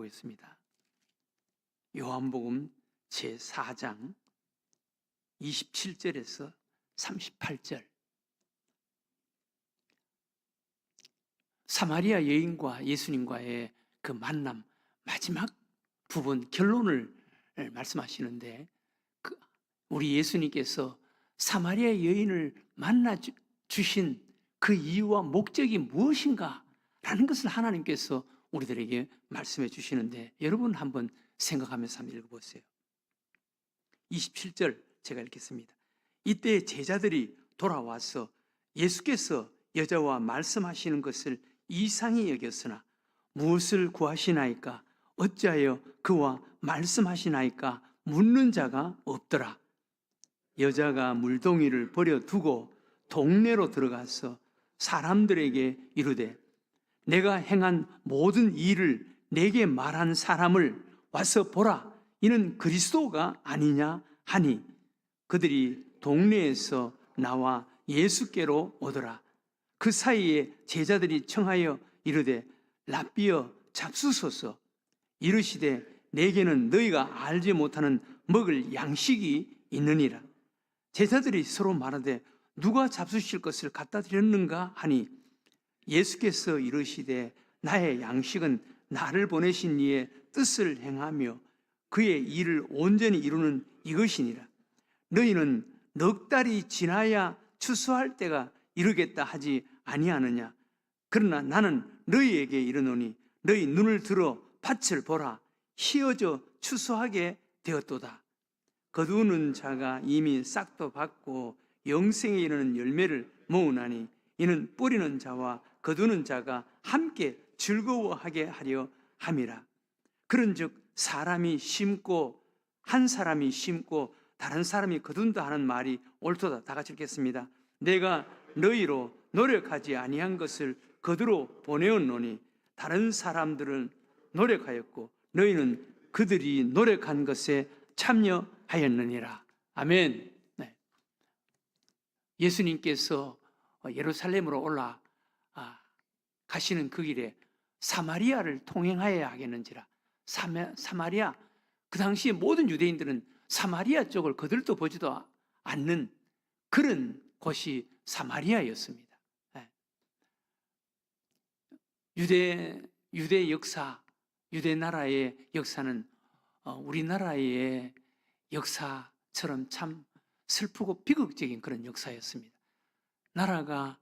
보겠습니다. 요한복음 제4장 27절에서 38절. 사마리아 여인과 예수님과의 그 만남, 마지막 부분 결론을 말씀하시는데, 우리 예수님께서 사마리아 여인을 만나 주신 그 이유와 목적이 무엇인가 라는 것을 하나님께서 우리들에게 말씀해 주시는데, 여러분 한번 생각하면서 한번 읽어보세요. 27절 제가 읽겠습니다. 이때 제자들이 돌아와서 예수께서 여자와 말씀하시는 것을 이상히 여겼으나 무엇을 구하시나이까? 어찌하여 그와 말씀하시나이까? 묻는 자가 없더라. 여자가 물동이를 버려두고 동네로 들어가서 사람들에게 이르되, 내가 행한 모든 일을 내게 말한 사람을 와서 보라. 이는 그리스도가 아니냐 하니, 그들이 동네에서 나와 예수께로 오더라. 그 사이에 제자들이 청하여 이르되, 랍비여 잡수소서. 이르시되, 내게는 너희가 알지 못하는 먹을 양식이 있느니라. 제자들이 서로 말하되, 누가 잡수실 것을 갖다 드렸는가 하니, 예수께서 이르시되, 나의 양식은 나를 보내신 이의 뜻을 행하며 그의 일을 온전히 이루는 이것이니라. 너희는 넉 달이 지나야 추수할 때가 이르겠다 하지 아니하느냐? 그러나 나는 너희에게 이르노니, 너희 눈을 들어 밭을 보라. 휘어져 추수하게 되었도다. 거두는 자가 이미 싹도 받고 영생에 이르는 열매를 모으나니, 이는 뿌리는 자와 거두는 자가 함께 즐거워하게 하려 함이라. 그런즉 사람이 심고 한 사람이 심고 다른 사람이 거둔다 하는 말이 옳도다. 다 같이 읽겠습니다. 내가 너희로 노력하지 아니한 것을 거두러 보내었노니, 다른 사람들은 노력하였고 너희는 그들이 노력한 것에 참여하였느니라. 아멘. 네. 예수님께서 예루살렘으로 올라 가시는 그 길에 사마리아를 통행하여야 하겠는지라. 사마리아, 그 당시에 모든 유대인들은 사마리아 쪽을 거들떠 보지도 않는 그런 곳이 사마리아였습니다. 유대 역사, 유대 나라의 역사는 우리나라의 역사처럼 참 슬프고 비극적인 그런 역사였습니다. 나라가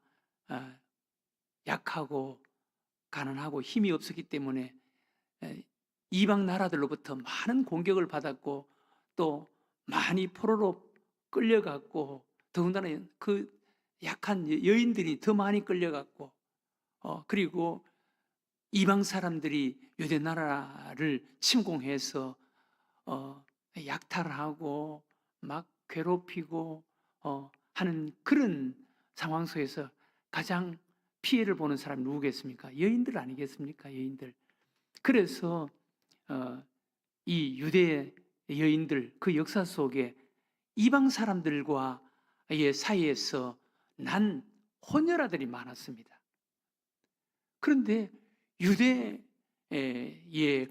약하고 가난하고 힘이 없었기 때문에 이방 나라들로부터 많은 공격을 받았고, 또 많이 포로로 끌려갔고, 더군다나 그 약한 여인들이 더 많이 끌려갔고, 그리고 이방 사람들이 유대 나라를 침공해서 약탈하고 막 괴롭히고 하는 그런 상황 속에서 가장 피해를 보는 사람이 누구겠습니까? 여인들 아니겠습니까? 여인들. 그래서 이 유대 여인들, 그 역사 속에 이방 사람들과의 사이에서 난 혼혈아들이 많았습니다. 그런데 유대의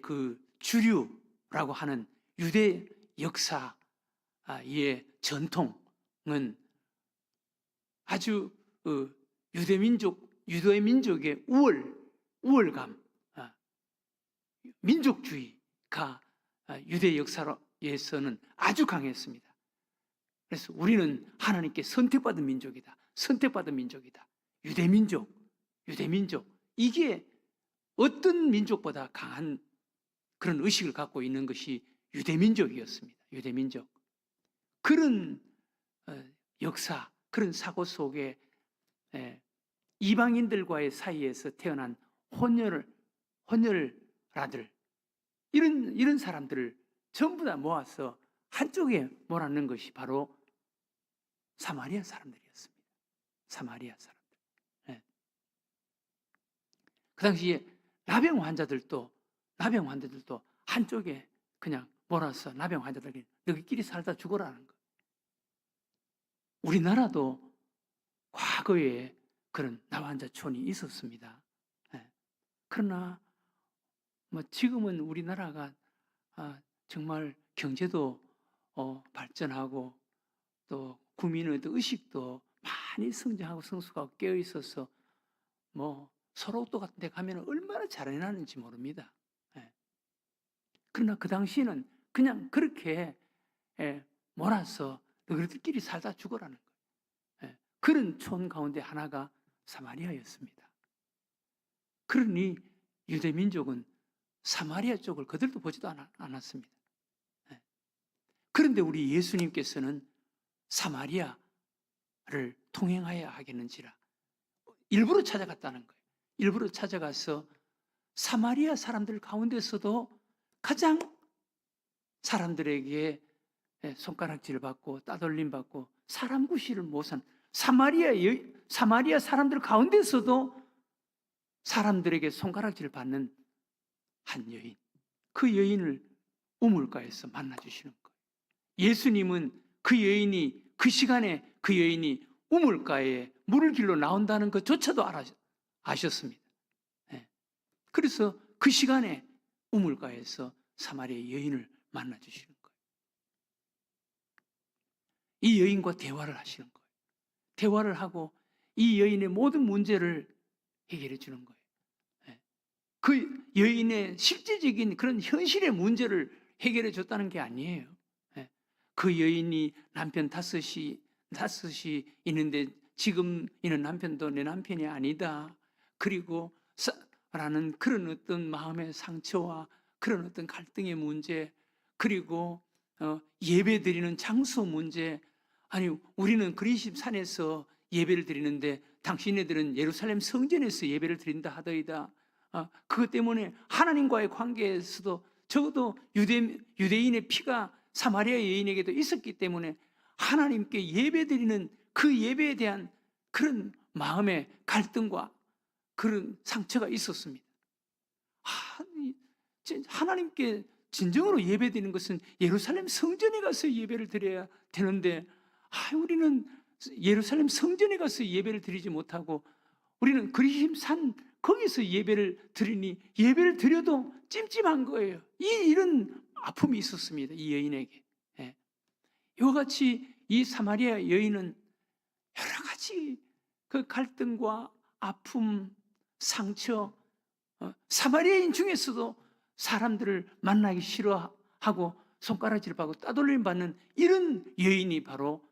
그 주류라고 하는 유대 역사의 전통은 아주 유대 민족의 우월감, 민족주의가 유대 역사에서는 아주 강했습니다. 그래서 우리는 하나님께 선택받은 민족이다. 선택받은 민족이다. 유대민족. 이게 어떤 민족보다 강한 그런 의식을 갖고 있는 것이 유대민족이었습니다. 유대민족. 그런 역사, 그런 사고 속에 이방인들과의 사이에서 태어난 혼혈아들, 이런 사람들을 전부 다 모아서 한쪽에 몰아넣는 것이 바로 사마리아 사람들이었습니다. 사마리아 사람들. 그 당시에 나병 환자들도 한쪽에 그냥 몰아서 나병 환자들이 너희끼리 살다 죽어라는 거. 우리나라도 과거에 그런 나환자촌이 있었습니다. 그러나 뭐 지금은 우리나라가 정말 경제도 발전하고 또 국민의 의식도 많이 성장하고 성숙하고 깨어 있어서 뭐 서로 또 같은 데 가면 얼마나 잘 해놨는지 모릅니다. 예. 그러나 그 당시에는 그냥 그렇게 몰아서 너희들끼리 살다 죽어라는 거예요. 예. 그런 촌 가운데 하나가 사마리아였습니다. 그러니 유대민족은 사마리아 쪽을 그들도 보지도 않았습니다. 예. 그런데 우리 예수님께서는 사마리아를 통행하여야 하겠는지라 일부러 찾아갔다는 거예요. 일부러 찾아가서 사마리아 사람들 가운데서도 가장 사람들에게 손가락질 받고 따돌림 받고 사람 구실을 못한 사마리아 사람들 가운데서도 사람들에게 손가락질 받는 한 여인, 그 여인을 우물가에서 만나주시는 거예요. 예수님은 그 시간에 그 여인이 우물가에 물을 길러 나온다는 것조차도 아셨습니다. 그래서 그 시간에 우물가에서 사마리아 여인을 만나주시는 거예요. 이 여인과 대화를 하시는 거예요. 대화를 하고 이 여인의 모든 문제를 해결해 주는 거예요. 그 여인의 실제적인 그런 현실의 문제를 해결해 줬다는 게 아니에요. 그 여인이 남편 다섯이 있는데 지금 있는 남편도 내 남편이 아니다. 그리고 라는 그런 어떤 마음의 상처와 그런 어떤 갈등의 문제, 그리고 예배 드리는 장소 문제. 아니, 우리는 그리심 산에서 예배를 드리는데 당신네들은 예루살렘 성전에서 예배를 드린다 하더이다. 그것 때문에 하나님과의 관계에서도 적어도 유대인의 피가 사마리아 여인에게도 있었기 때문에 하나님께 예배드리는 그 예배에 대한 그런 마음의 갈등과 그런 상처가 있었습니다. 하나님께 진정으로 예배드리는 것은 예루살렘 성전에 가서 예배를 드려야 되는데 우리는 예루살렘 성전에 가서 예배를 드리지 못하고 우리는 그리심 산 거기서 예배를 드리니 예배를 드려도 찜찜한 거예요. 이런 아픔이 있었습니다. 이 여인에게. 이와 같이 이 사마리아 여인은 여러 가지 그 갈등과 아픔, 상처, 사마리아인 중에서도 사람들을 만나기 싫어하고 손가락질 받고 따돌림 받는 이런 여인이 바로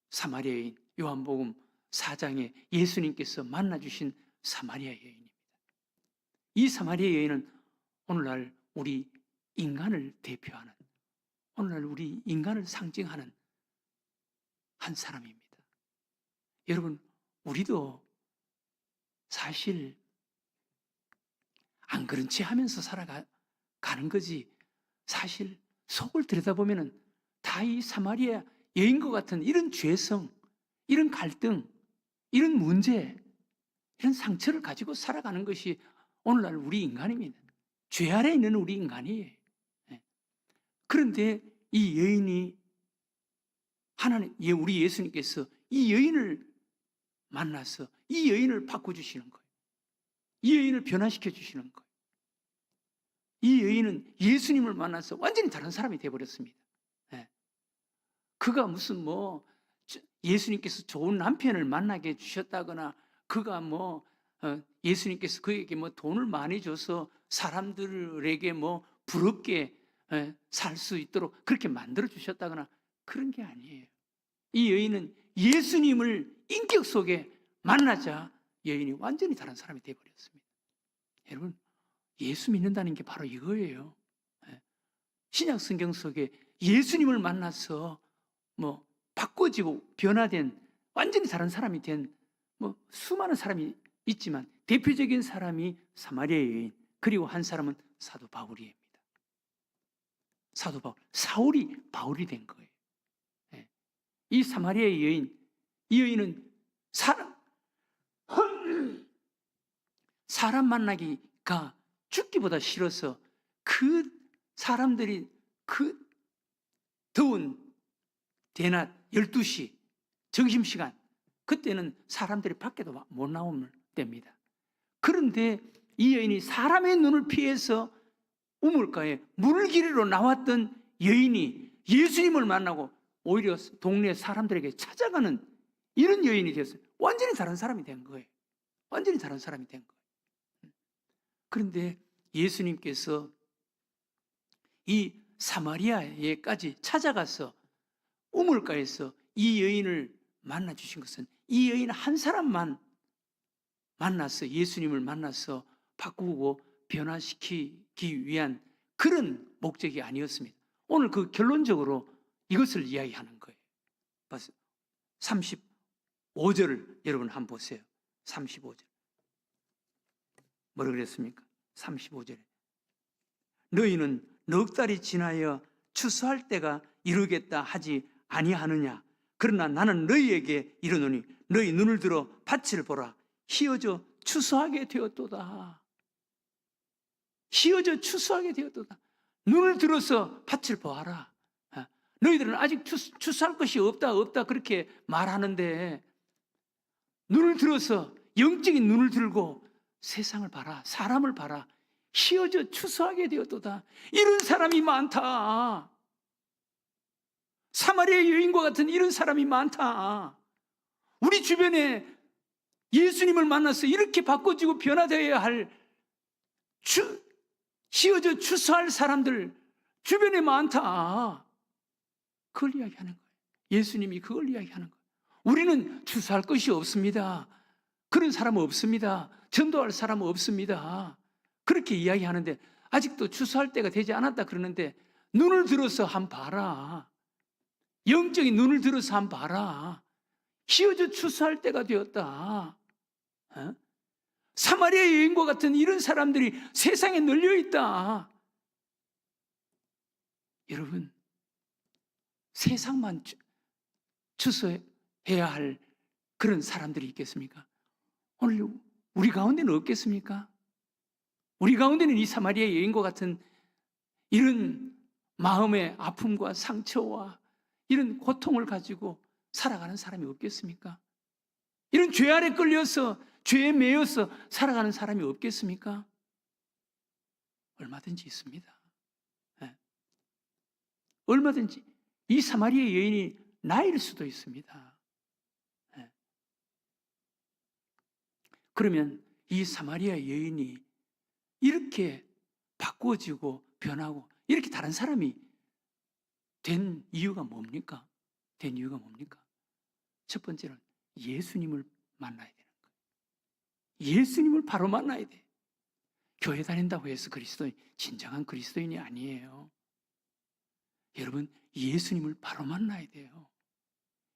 사마리아 여인, 요한복음 4장에 예수님께서 만나주신 사마리아 여인입니다. 이 사마리아 여인은 오늘날 우리 인간을 대표하는, 오늘날 우리 인간을 상징하는 한 사람입니다. 여러분, 우리도 사실 안 그런 체 하면서 살아가는 거지, 사실 속을 들여다보면 다 이 사마리아 여인과 같은 이런 죄성, 이런 갈등, 이런 문제, 이런 상처를 가지고 살아가는 것이 오늘날 우리 인간입니다. 죄 아래에 있는 우리 인간이에요. 그런데 이 여인이 우리 예수님께서 이 여인을 만나서 이 여인을 바꿔주시는 거예요. 이 여인을 변화시켜 주시는 거예요. 이 여인은 예수님을 만나서 완전히 다른 사람이 되어버렸습니다. 그가 무슨 예수님께서 좋은 남편을 만나게 해주셨다거나 그가 예수님께서 그에게 돈을 많이 줘서 사람들에게 부럽게 살 수 있도록 그렇게 만들어 주셨다거나 그런 게 아니에요. 이 여인은 예수님을 인격 속에 만나자 여인이 완전히 다른 사람이 되어버렸습니다. 여러분, 예수 믿는다는 게 바로 이거예요. 신약 성경 속에 예수님을 만나서 바꿔지고 변화된 완전히 다른 사람이 된 수많은 사람이 있지만 대표적인 사람이 사마리아 여인, 그리고 한 사람은 사도 바울입니다. 사도 바울, 사울이 바울이 된 거예요. 이 사마리아 여인, 이 여인은 사람 만나기가 죽기보다 싫어서 그 사람들이 그 더운 대낮 12시 점심시간, 그때는 사람들이 밖에도 못 나오는 때입니다. 그런데 이 여인이 사람의 눈을 피해서 우물가에 물길이로 나왔던 여인이 예수님을 만나고 오히려 동네 사람들에게 찾아가는 이런 여인이 되었어요. 완전히 다른 사람이 된 거예요. 완전히 다른 사람이 된 거예요. 그런데 예수님께서 이 사마리아에까지 찾아가서 우물가에서 이 여인을 만나 주신 것은 이 여인 한 사람만 만나서 예수님을 만나서 바꾸고 변화시키기 위한 그런 목적이 아니었습니다. 오늘 그 결론적으로 이것을 이야기하는 거예요. 35절을 여러분 한번 보세요. 35절. 뭐라 그랬습니까? 35절에 너희는 넉 달이 지나여 추수할 때가 이르겠다 하지 아니하느냐. 그러나 나는 너희에게 이르노니 너희 눈을 들어 밭을 보라. 희어져 추수하게 되었도다. 희어져 추수하게 되었도다. 눈을 들어서 밭을 보아라. 너희들은 아직 추수할 것이 없다 그렇게 말하는데 눈을 들어서 영적인 눈을 들고 세상을 봐라. 사람을 봐라. 희어져 추수하게 되었도다. 이런 사람이 많다. 사마리아 여인과 같은 이런 사람이 많다. 우리 주변에 예수님을 만나서 이렇게 바꿔지고 변화되어야 할 희어져 추수할 사람들 주변에 많다. 그걸 이야기하는 거예요. 예수님이 그걸 이야기하는 거예요. 우리는 추수할 것이 없습니다. 그런 사람은 없습니다. 전도할 사람은 없습니다. 그렇게 이야기하는데 아직도 추수할 때가 되지 않았다 그러는데 눈을 들어서 한번 봐라. 영적인 눈을 들어서 한번 봐라. 희어져 추수할 때가 되었다. 사마리아 여인과 같은 이런 사람들이 세상에 널려 있다. 여러분, 세상만 추수해야 할 그런 사람들이 있겠습니까? 오늘 우리 가운데는 없겠습니까? 우리 가운데는 이 사마리아 여인과 같은 이런 마음의 아픔과 상처와 이런 고통을 가지고 살아가는 사람이 없겠습니까? 이런 죄 아래 끌려서 죄에 매여서 살아가는 사람이 없겠습니까? 얼마든지 있습니다. 네. 얼마든지 이 사마리아 여인이 나일 수도 있습니다. 네. 그러면 이 사마리아 여인이 이렇게 바꾸어지고 변하고 이렇게 다른 사람이 된 이유가 뭡니까? 된 이유가 뭡니까? 첫 번째는 예수님을 만나야 되는 거예요. 예수님을 바로 만나야 돼. 교회 다닌다고 해서 그리스도인, 진정한 그리스도인이 아니에요. 여러분, 예수님을 바로 만나야 돼요.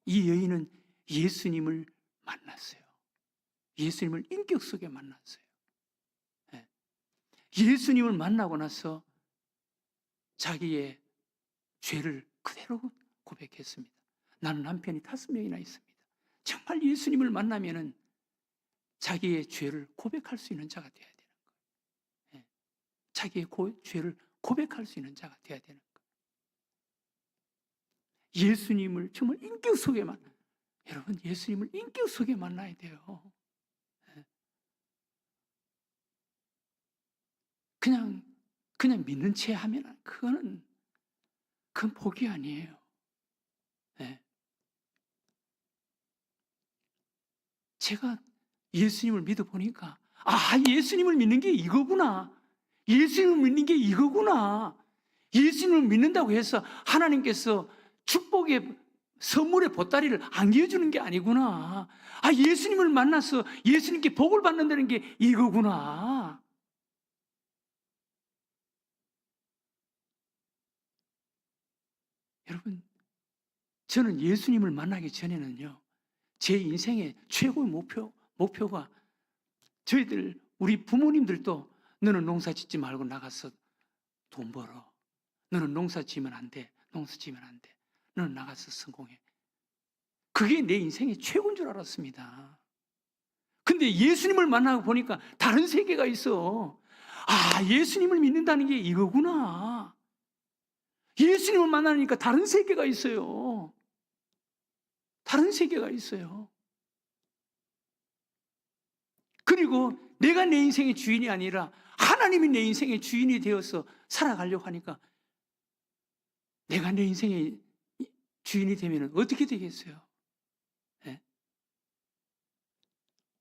이 여인은 예수님을 만났어요. 예수님을 인격 속에 만났어요. 네. 예수님을 만나고 나서 자기의 죄를 그대로 고백했습니다. 나는 남편이 5명이나 있습니다. 정말 예수님을 만나면은 자기의 죄를 고백할 수 있는 자가 되어야 되는 거예요. 자기의 죄를 고백할 수 있는 자가 되어야 되는 거예요. 예수님을 정말 인격 속에 여러분, 예수님을 인격 속에 만나야 돼요. 그냥 믿는 채 하면 그건 복이 아니에요. 네. 제가 예수님을 믿어보니까 예수님을 믿는 게 이거구나. 예수님을 믿는 게 이거구나. 예수님을 믿는다고 해서 하나님께서 축복의 선물의 보따리를 안겨주는 게 아니구나. 예수님을 만나서 예수님께 복을 받는다는 게 이거구나. 여러분, 저는 예수님을 만나기 전에는요, 제 인생의 최고의 목표가 저희들, 우리 부모님들도 너는 농사 짓지 말고 나가서 돈 벌어. 너는 농사 지으면 안 돼. 농사 지으면 안 돼. 너는 나가서 성공해. 그게 내 인생의 최고인 줄 알았습니다. 근데 예수님을 만나고 보니까 다른 세계가 있어. 예수님을 믿는다는 게 이거구나. 예수님을 만나니까 다른 세계가 있어요. 다른 세계가 있어요. 그리고 내가 내 인생의 주인이 아니라 하나님이 내 인생의 주인이 되어서 살아가려고 하니까 내가 내 인생의 주인이 되면 어떻게 되겠어요? 네?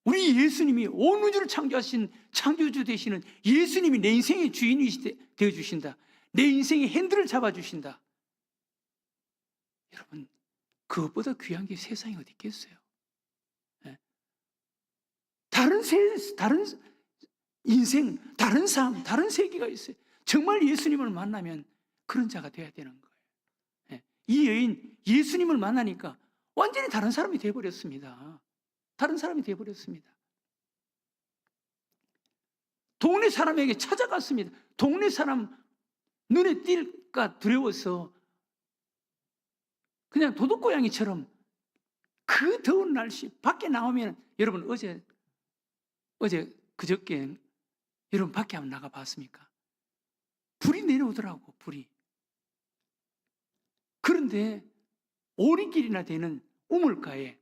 우리 예수님이 온 우주를 창조하신 창조주 되시는 예수님이 내 인생의 주인이 되어주신다. 내 인생의 핸들을 잡아주신다. 여러분, 그것보다 귀한 게 세상에 어디 있겠어요? 네? 다른 인생, 다른 삶, 다른 세계가 있어요. 정말 예수님을 만나면 그런 자가 되어야 되는 거예요. 네. 이 여인, 예수님을 만나니까 완전히 다른 사람이 되어버렸습니다. 다른 사람이 되어버렸습니다. 동네 사람에게 찾아갔습니다. 동네 사람 눈에 띌까 두려워서 그냥 도둑고양이처럼 그 더운 날씨 밖에 나오면, 여러분 어제 그저께 여러분 밖에 한번 나가 봤습니까? 불이 내려오더라고, 불이. 그런데 오리길이나 되는 우물가에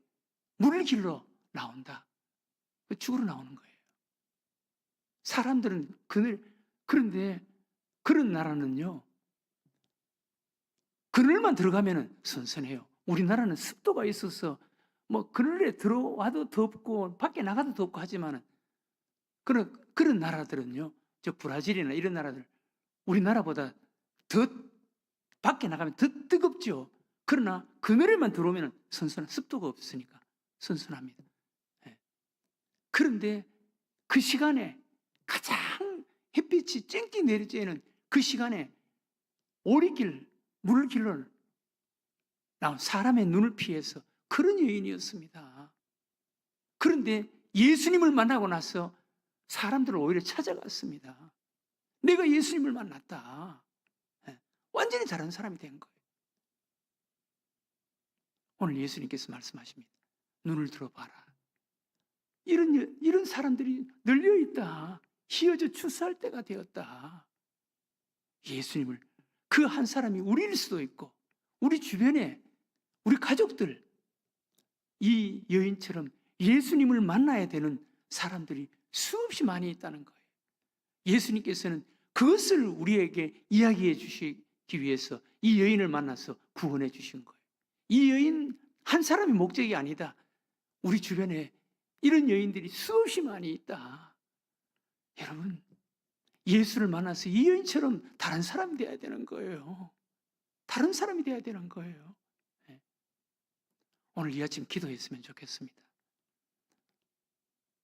물길로 나온다. 죽으러 나오는 거예요. 사람들은 그런데 그런 나라는요, 그늘만 들어가면 선선해요. 우리나라는 습도가 있어서 뭐 그늘에 들어와도 덥고 밖에 나가도 덥고 하지만은 그런 나라들은요, 저 브라질이나 이런 나라들, 우리나라보다 더 밖에 나가면 더 뜨겁죠. 그러나 그늘에만 들어오면 선선한, 습도가 없으니까 선선합니다. 네. 그런데 그 시간에 가장 햇빛이 쨍쨍 내리쬐는 그 시간에 오리길, 물길로 나온 사람의 눈을 피해서 그런 여인이었습니다. 그런데 예수님을 만나고 나서 사람들을 오히려 찾아갔습니다. 내가 예수님을 만났다. 완전히 다른 사람이 된 거예요. 오늘 예수님께서 말씀하십니다. 눈을 들어봐라. 이런 사람들이 널려있다. 휘어져 추수할 때가 되었다. 예수님을, 그 한 사람이 우리일 수도 있고 우리 주변에 우리 가족들, 이 여인처럼 예수님을 만나야 되는 사람들이 수없이 많이 있다는 거예요. 예수님께서는 그것을 우리에게 이야기해 주시기 위해서 이 여인을 만나서 구원해 주신 거예요. 이 여인 한 사람이 목적이 아니다. 우리 주변에 이런 여인들이 수없이 많이 있다. 여러분, 예수를 만나서 이 여인처럼 다른 사람이 되어야 되는 거예요. 다른 사람이 되어야 되는 거예요. 오늘 이 아침 기도했으면 좋겠습니다.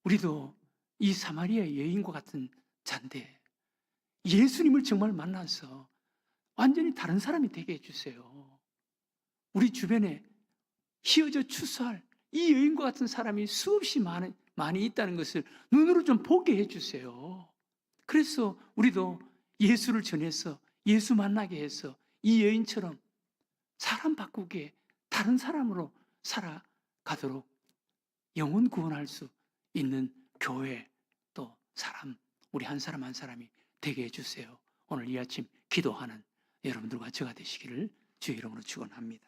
우리도 이 사마리아 여인과 같은 자인데 예수님을 정말 만나서 완전히 다른 사람이 되게 해주세요. 우리 주변에 휘어져 추수할 이 여인과 같은 사람이 수없이 많이 있다는 것을 눈으로 좀 보게 해주세요. 그래서 우리도 예수를 전해서 예수 만나게 해서 이 여인처럼 사람 바꾸게 다른 사람으로 살아가도록 영혼 구원할 수 있는 교회, 또 사람, 우리 한 사람 한 사람이 되게 해주세요. 오늘 이 아침 기도하는 여러분들과 저가 되시기를 주의 이름으로 축원합니다.